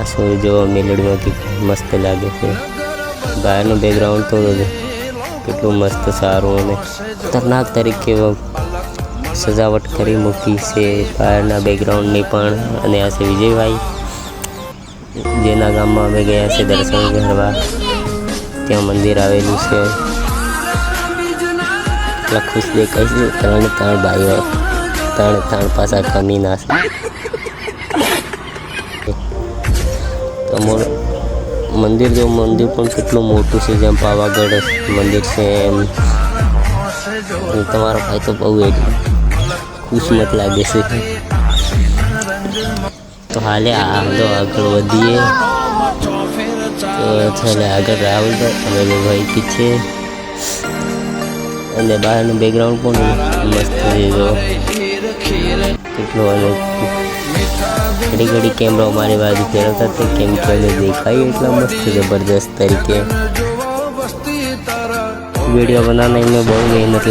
सूर्य जो मेलडी में मस्त लगे थे। बहार बैकग्राउंड तो કેટલું મસ્ત સારું અને ખતરનાક તરીકે સજાવટ કરી મૂકી છે બહારના બેકગ્રાઉન્ડની પણ। અને આ છે વિજયભાઈ, જેના ગામમાં અમે ગયા છે દર્શન કરવા। ત્યાં મંદિર આવેલું છે। એટલા ખુશ દેખાય છે। ત્રણ ભાઈઓ ત્રણ પાછા કમીના છે। મંદિર જો મંદિર પણ કેટલું મોટું છે, જેમ પાવાગઢ મંદિર છે એમ। તમારો ભાઈ તો બહુ ખુશમત લાગે છે। તો હાલે આગળ વધીએ। તો ચાલે આગળ રાહુલભાઈ અમે ભાઈ પીછે, અને બહારનું બેકગ્રાઉન્ડ પણ મસ્ત છે। જો કેટલું અને घड़ी घड़ी कैमरा हमारे बाजू फेरवता थे केम के हमें देखाई इतना मस्त ज़बरदस्त तरीके। वीडियो बनाने में बहुत मेहनत